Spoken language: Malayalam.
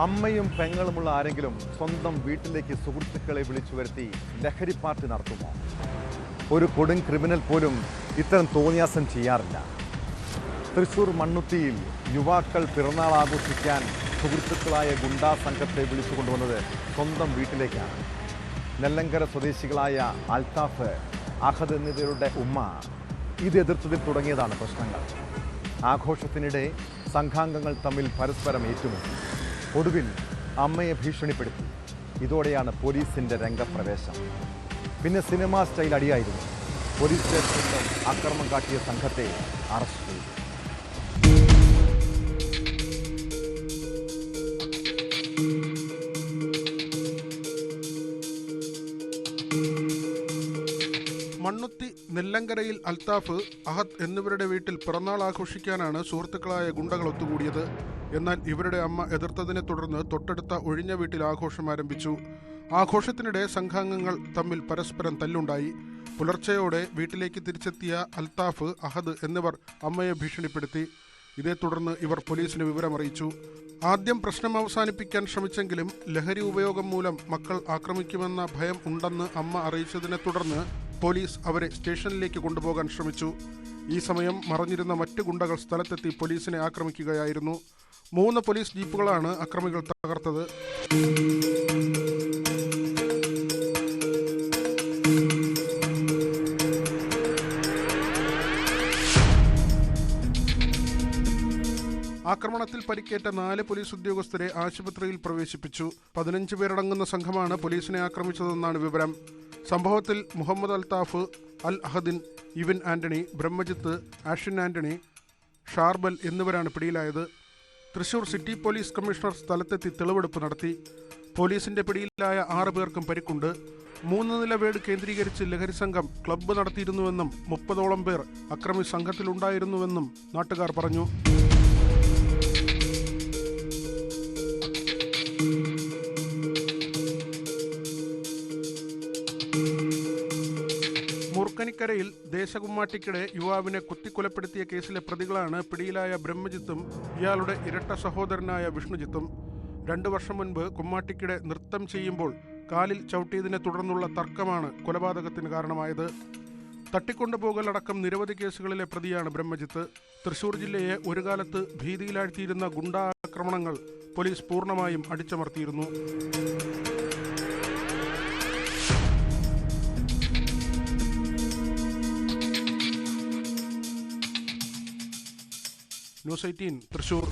അമ്മയും പെങ്ങളുമുള്ള ആരെങ്കിലും സ്വന്തം വീട്ടിലേക്ക് സുഹൃത്തുക്കളെ വിളിച്ചു വരുത്തി ലഹരി പാർട്ടി നടത്തുമോ? ഒരു കൊടും ക്രിമിനൽ പോലും ഇത്തരം തോന്നിയാസം ചെയ്യാറില്ല. തൃശൂർ മണ്ണുത്തിയിൽ യുവാക്കൾ പിറന്നാൾ ആഘോഷിക്കാൻ സുഹൃത്തുക്കളായ ഗുണ്ടാ സംഘത്തെ വിളിച്ചു കൊണ്ടുവന്നത് സ്വന്തം വീട്ടിലേക്കാണ്. നെല്ലങ്കര സ്വദേശികളായ അൽത്താഫ്, അഹദ് എന്നിവരുടെ ഉമ്മ ഇത് എതിർത്തതിൽ തുടങ്ങിയതാണ് പ്രശ്നങ്ങൾ. ആഘോഷത്തിനിടെ സംഘാംഗങ്ങൾ തമ്മിൽ പരസ്പരം ഏറ്റുമുട്ടി. ഒടുവിൽ അമ്മയെ ഭീഷണിപ്പെടുത്തി. ഇതോടെയാണ് പോലീസിൻ്റെ രംഗപ്രവേശം. പിന്നെ സിനിമാ സ്റ്റൈൽ അടിയായിരുന്നു. പോലീസ് സ്റ്റേഷനിൽ അക്രമം കാട്ടിയ സംഘത്തെ അറസ്റ്റ് ചെയ്തു. മണ്ണുത്തി നെല്ലങ്കരയിൽ അൽത്താഫ്, അഹദ് എന്നിവരുടെ വീട്ടിൽ പിറന്നാൾ ആഘോഷിക്കാനാണ് സുഹൃത്തുക്കളായ ഗുണ്ടകൾ ഒത്തുകൂടിയത്. എന്നാൽ ഇവരുടെ അമ്മ എതിർത്തതിനെ തുടർന്ന് തൊട്ടടുത്ത ഒഴിഞ്ഞ വീട്ടിൽ ആഘോഷം ആരംഭിച്ചു. ആഘോഷത്തിനിടെ സംഘാംഗങ്ങൾ തമ്മിൽ പരസ്പരം തല്ലുണ്ടായി. പുലർച്ചെയോടെ വീട്ടിലേക്ക് തിരിച്ചെത്തിയ അൽത്താഫ്, അഹദ് എന്നിവർ അമ്മയെ ഭീഷണിപ്പെടുത്തി. ഇതേ തുടർന്ന് ഇവർ പോലീസിന് വിവരമറിയിച്ചു. ആദ്യം പ്രശ്നം അവസാനിപ്പിക്കാൻ ശ്രമിച്ചെങ്കിലും ലഹരി ഉപയോഗം മൂലം മക്കൾ ആക്രമിക്കുമെന്ന ഭയം ഉണ്ടെന്ന് അമ്മ അറിയിച്ചതിനെ തുടർന്ന് പോലീസ് അവരെ സ്റ്റേഷനിലേക്ക് കൊണ്ടുപോകാൻ ശ്രമിച്ചു. ഈ സമയം മറഞ്ഞിരുന്ന മറ്റ് ഗുണ്ടകൾ സ്ഥലത്തെത്തി പോലീസിനെ ആക്രമിക്കുകയായിരുന്നു. 3 പോലീസ് ജീപ്പുകളാണ് അക്രമികൾ തകർത്തത്. ആക്രമണത്തിൽ പരിക്കേറ്റ 4 പോലീസ് ഉദ്യോഗസ്ഥരെ ആശുപത്രിയിൽ പ്രവേശിപ്പിച്ചു. 15 പേരടങ്ങുന്ന സംഘമാണ് പോലീസിനെ ആക്രമിച്ചതെന്നാണ് വിവരം. സംഭവത്തിൽ മുഹമ്മദ് അൽത്താഫ്, അൽ അഹദിൻ, ഇവൻ ആന്റണി, ബ്രഹ്മജിത്ത്, ആഷിൻ ആന്റണി, ഷാർബൽ എന്നിവരാണ് പിടിയിലായത്. തൃശൂർ സിറ്റി പോലീസ് കമ്മീഷണർ സ്ഥലത്തെത്തി തെളിവെടുപ്പ് നടത്തി. പോലീസിന്റെ പിടിയിലായ 6 പേർക്കും പരിക്കുണ്ട്. 3 നില വീട് കേന്ദ്രീകരിച്ച് ലഹരി സംഘം ക്ലബ്ബ് നടത്തിയിരുന്നുവെന്നും 30ഓളം പേർ അക്രമി സംഘത്തിലുണ്ടായിരുന്നുവെന്നും നാട്ടുകാർ പറഞ്ഞു. മൂർക്കനിക്കരയിൽ ദേശകുമ്മാട്ടിക്കിടെ യുവാവിനെ കുത്തിക്കൊലപ്പെടുത്തിയ കേസിലെ പ്രതികളാണ് പിടിയിലായ ബ്രഹ്മജിത്തും ഇയാളുടെ ഇരട്ട സഹോദരനായ വിഷ്ണുജിത്തും. 2 വർഷം മുൻപ് കുമ്മാട്ടിക്കിടെ നൃത്തം ചെയ്യുമ്പോൾ കാലിൽ ചവിട്ടിയതിനെ തുടർന്നുള്ള തർക്കമാണ് കൊലപാതകത്തിന് കാരണമായത്. തട്ടിക്കൊണ്ടുപോകലടക്കം നിരവധി കേസുകളിലെ പ്രതിയാണ് ബ്രഹ്മജിത്ത്. തൃശൂർ ജില്ലയെ ഒരു കാലത്ത് ഭീതിയിലാഴ്ത്തിയിരുന്ന ഗുണ്ടാ ആക്രമണങ്ങൾ പോലീസ് പൂർണ്ണമായും അടിച്ചമർത്തിയിരുന്നു. ന്യൂസ് 18 തൃശൂർ.